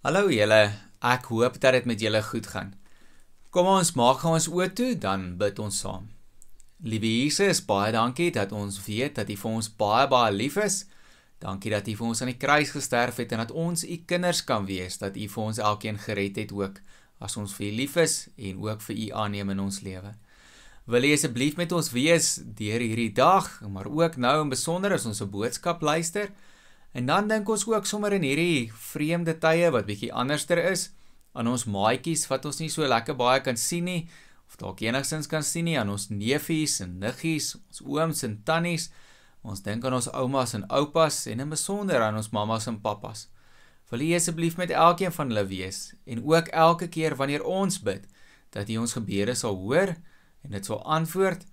Hallo julle, ek hoop dat dit met julle goed gaan. Kom ons maak ons oë toe, dan bid ons saam. Liewe Jesus, baie dankie dat ons weet dat U vir ons baie lief is. Dankie dat U vir ons aan die kruis gesterf het en dat ons U kinders kan wees, dat U vir ons elkeen gered het ook, as ons vir U lief is en ook vir U aanneem in ons lewe. Wil U asseblief met ons wees deur hierdie dag, maar ook nou in besonder as ons 'n boodskap luister. En dan dink ons ook sommer in hierdie vreemde tye wat bietjie anderster is, aan ons maatjies wat ons nie so lekker baie kan sien nie, of dalk enigstens kan sien nie, aan ons neefies en niggies, ons ooms en tannies, ons dink aan ons oumas en oupas, en in besonder aan ons mamas en papas. Wil U asseblief met elkeen van hulle wees, en ook elke keer wanneer ons bid, dat U ons gebede sal hoor, en dit sal antwoord,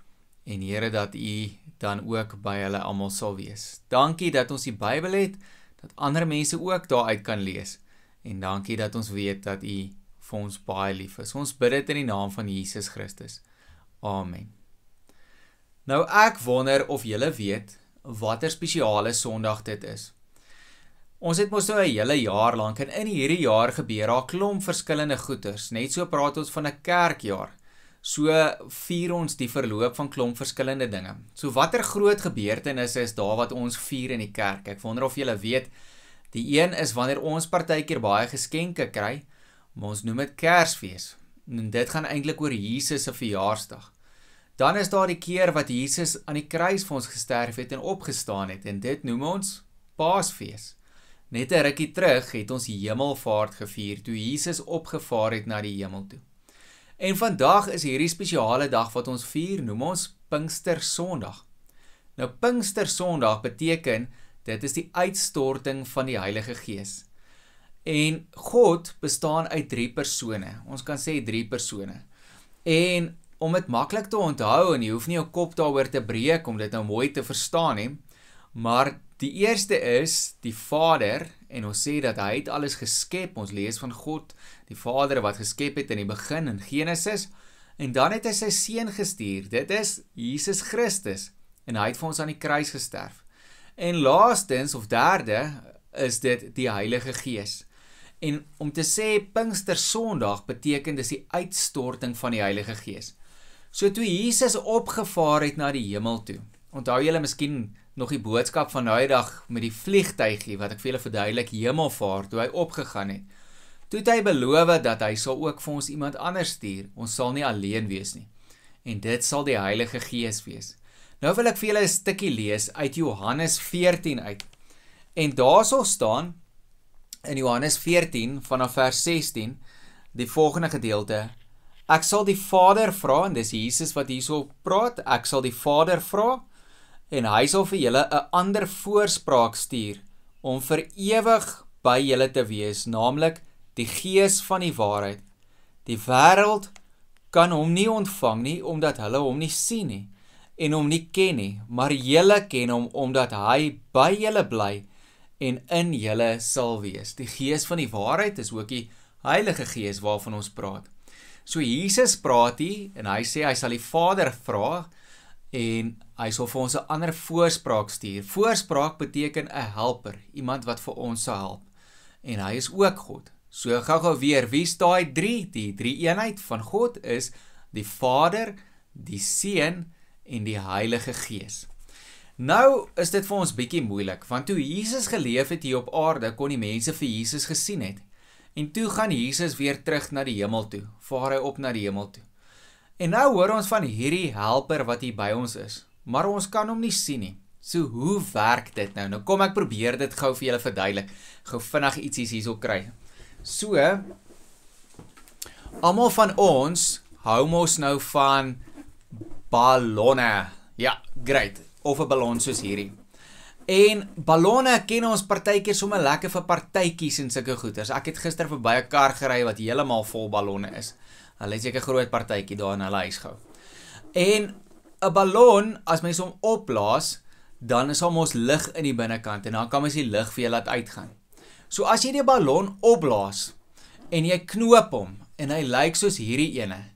en Here, dat U dan ook by hulle almal sal wees. Dankie dat ons die Bybel het, dat ander mense ook daaruit kan lees, en dankie dat ons weet dat U vir ons baie lief is. Ons bid dit in die naam van Jesus Christus. Amen. Nou ek wonder of julle weet, wat 'n spesiale Sondag dit is. Ons het mos nou 'n hele jaar lank, en in hierdie jaar gebeur daar 'n klomp verskillende goeters, net so praat ons van 'n kerkjaar. So vier ons die verloop van klomp verskillende dinge. So watter groot gebeurtenis is daar wat ons vier in die kerk? Ek wonder of julle weet, die een is wanneer ons partykeer baie geskenke kry, maar ons noem dit Kersfees. En dit gaan eintlik oor Jesus se verjaarsdag. Dan is daar die keer wat Jesus aan die kruis vir ons gesterf het en opgestaan het, en dit noem ons Paasfees. Net 'n rukkie terug het ons die Hemelvaart gevier, toe Jesus opgevaar het na die hemel toe. En vandag is hierdie spesiale dag wat ons vier, noem ons Pinkstersondag. Nou Pinkstersondag beteken, dit is die uitstorting van die Heilige Gees. En God bestaan uit 3 persone, ons kan sê 3 persone. En om dit maklik te onthou, en jy hoef nie jou kop daaroor te breek om dit nou mooi te verstaan nie, maar die eerste is die Vader, en ons sê dat hy het alles geskep, ons lees van God, die Vader wat geskep het in die begin in Genesis, en dan het hy sy seun gestuur, dit is Jesus Christus, en hy het vir ons aan die kruis gesterf. En laastens, of derde, is dit die Heilige Gees. En om te sê Pinkstersondag beteken dis die uitstorting van die Heilige Gees. So toe Jesus opgevaar het na die hemel toe, onthou julle miskien nog die boodskap van daai dag met die vliegtuigie, wat ek vir julle verduidelik, Hemelvaart, toe hy opgegaan het. Toe het hy beloof dat hy sal ook vir ons iemand anders stuur, ons sal nie alleen wees nie. En dit sal die Heilige Gees wees. Nou wil ek vir julle 'n stukkie lees uit Johannes 14 uit. En daar sal staan, in Johannes 14, vanaf vers 16, die volgende gedeelte, ek sal die Vader vra, en dis Jesus wat hierso praat, ek sal die Vader vra, en hy sal vir julle 'n ander voorspraak stuur, om vir ewig by julle te wees, naamlik die Gees van die waarheid. Die wêreld kan hom nie ontvang nie, omdat hulle hom nie sien nie, en hom nie ken nie, maar julle ken hom, omdat hy by julle bly, en in julle sal wees. Die Gees van die waarheid is ook die Heilige Gees waarvan ons praat. So Jesus praat hier, en hy sê hy sal die Vader vra, en hy sal vir ons 'n ander voorspraak stuur. Voorspraak beteken 'n helper, iemand wat vir ons sal help. En hy is ook God. So gou weer, wie is daai 3? Die 3 eenheid van God is die Vader, die Seun en die Heilige Gees. Nou is dit vir ons bietjie moeilik, want toe Jesus geleef het hier op aarde, kon die mense vir Jesus gesien het. En toe gaan Jesus weer terug na die hemel toe, vaar hy op na die hemel toe. En nou hoor ons van hierdie helper wat hier by ons is, maar ons kan hom nie sien nie. So hoe werk dit nou? Nou kom ek probeer dit gou vir julle verduidelik, gou vinnig ietsies hierso kry. So, almal van ons hou mos nou van ballonne. Ja, great. Of 'n ballon soos hierdie. En ballonne ken ons partykeer sommer lekker vir partytjies en sulke goeders. Ek het gister verby 'n kar gery wat heeltemal vol ballonne is. Hulle het seker 'n groot partytjie daar in hulle huis gehou. En 'n ballon, as mens hom opblaas, dan is hom ons lug in die binnekant, en dan kan mens die lug vir jou laat uitgaan. So as jy die ballon opblaas, en jy knoop hom, en hy lyk soos hierdie ene,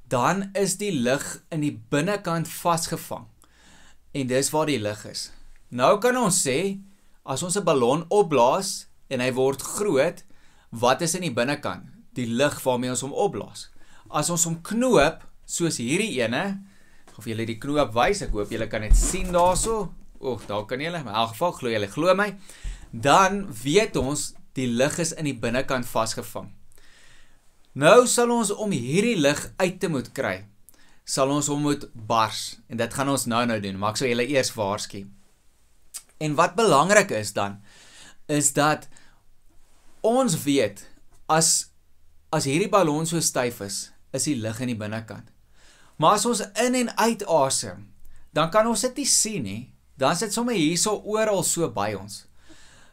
dan is die lug in die binnekant vasgevang. En dis waar die lug is. Nou kan ons sê, as ons 'n ballon opblaas, en hy word groot, wat is in die binnekant? Die lig waarmee ons hom opblaas. As ons hom knoop, soos hierdie ene, of julle die knoop wys, ek hoop julle kan dit sien daarso. Daar kan julle, in elk geval glo my. Dan weet ons die lig is in die binnekant vasgevang. Nou sal ons om hierdie lig uit te moet kry, sal ons hom moet bars. En dit gaan ons nou doen, maar ek sal julle eers waarsku. En wat belangrik is dan, is dat ons weet, as hierdie ballon so styf is die lig in die binnekant. Maar as ons in en uit asem, dan kan ons dit nie sien nie, dan sit sommer hierso oral so by ons.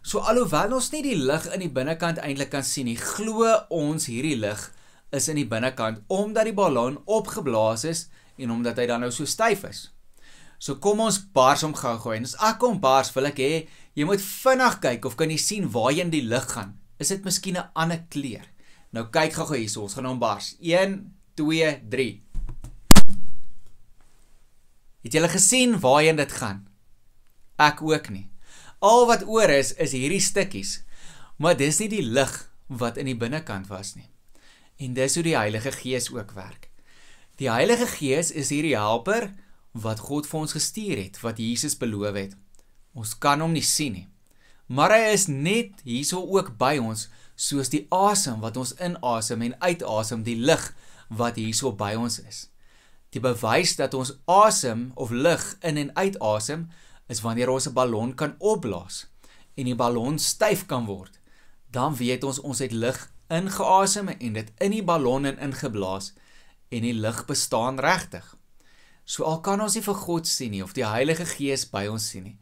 So alhoewel ons nie die lig in die binnekant eintlik kan sien nie, glo ons hierdie lig is in die binnekant, omdat die ballon opgeblaas is, en omdat hy dan nou so styf is. So kom ons bars hom gou. En as ek kom bars, wil ek hê, jy moet vinnig kyk, of kan jy sien waarheen die lig gaan. Is dit miskien 'n ander kleur? Nou kyk gou hierso, ons gaan hom bars. 1, 2, 3. Het julle gesien waarheen dit gaan? Ek ook nie. Al wat oor is hierdie stukkies. Maar dis nie die lig wat in die binnekant was nie. En dis hoe die Heilige Gees ook werk. Die Heilige Gees is hierdie helper wat God vir ons gestuur het, wat Jesus beloof het. Ons kan hom nie sien nie. Maar hy is net hierso ook by ons, soos die asem wat ons inasem en uitasem, die lig wat hierso by ons is. Die bewys dat ons asem of lug in en uitasem, is wanneer ons 'n ballon kan opblaas en die ballon styf kan word. Dan weet ons het lug ingeasem en dit in die ballon ingeblaas en die lug bestaan regtig. So al kan ons nie vir God sien nie of die Heilige Gees by ons sien nie,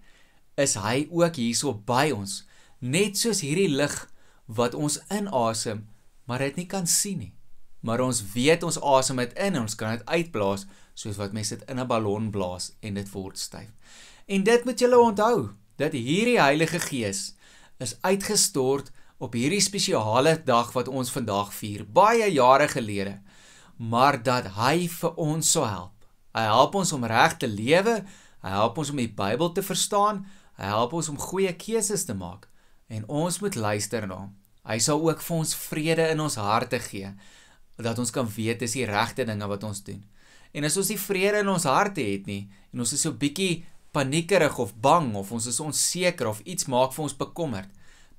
is hy ook hierso by ons, net soos hierdie lig wat ons inasem, maar dit nie kan sien nie. Maar ons weet ons asem dit in en ons kan dit uitblaas, soos wat mense dit in 'n ballon blaas en dit word styf. En dit moet julle onthou, dat hierdie Heilige Gees is uitgestort op hierdie spesiale dag wat ons vandag vier, baie jare gelede, maar dat hy vir ons sal help. Hy help ons om reg te lewe, hy help ons om die Bybel te verstaan, hy help ons om goeie keuses te maak, en ons moet luister na hom. Hy sal ook vir ons vrede in ons harte gee, dat ons kan weet dis die regte dinge wat ons doen. En as ons die vrede in ons harte het nie, en ons is so bietjie paniekerig of bang, of ons is onseker, of iets maak vir ons bekommerd,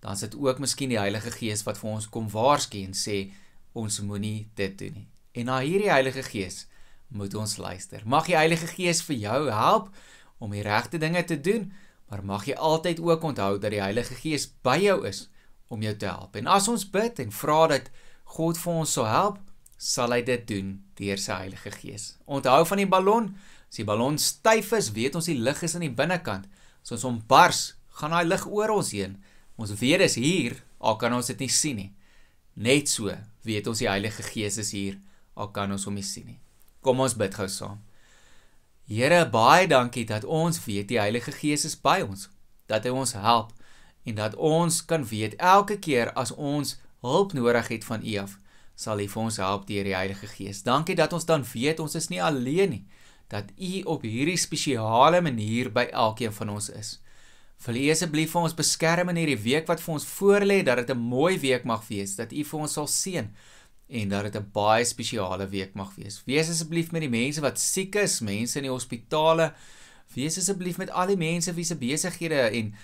dan is dit ook miskien die Heilige Gees wat vir ons kom waarsku en sê, ons moenie dit doen nie. En na hierdie Heilige Gees moet ons luister. Mag die Heilige Gees vir jou help om die regte dinge te doen, maar mag jy altyd ook onthou dat die Heilige Gees by jou is om jou te help. En as ons bid en vra dat God vir ons sal help, sal hy dit doen deur sy Heilige Gees. Onthou van die ballon, as die ballon styf is, weet ons die lig is in die binnekant. As ons hom bars, gaan hy lig oor ons heen. Ons weet is hier, al kan ons dit nie sien nie. Net so weet ons die Heilige Gees is hier, al kan ons hom nie sien nie. Kom ons bid gou saam. Here, baie dankie dat ons weet die Heilige Gees is by ons, dat hy ons help, en dat ons kan weet, elke keer as ons hulp nodig het van U af, sal hy vir ons help deur die Heilige Gees. Dankie dat ons dan weet, ons is nie alleen nie, dat U op hierdie spesiale manier by elkeen van ons is. Wil U asseblief vir ons beskerm in hierdie week wat vir ons voorlê, dat dit 'n mooi week mag wees, dat U vir ons sal seën, en dat dit 'n baie spesiale week mag wees. Wees asseblief met die mense wat siek is, mense in die hospitale, wees asseblief met al die mense wie se besighede en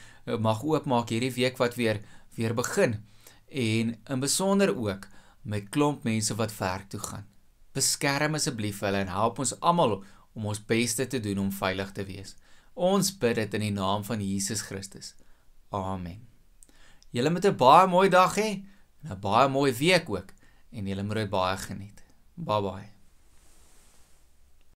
mag oopmaak hierdie week wat weer begin, en in besonder ook met klomp mense wat werk toe gaan. Beskerm asseblief hulle en help ons almal om ons beste te doen om veilig te wees. Ons bid dit in die naam van Jesus Christus. Amen. Julle moet 'n baie mooi dag hê, en 'n baie mooi week ook, en julle moet dit baie geniet. Bye bye.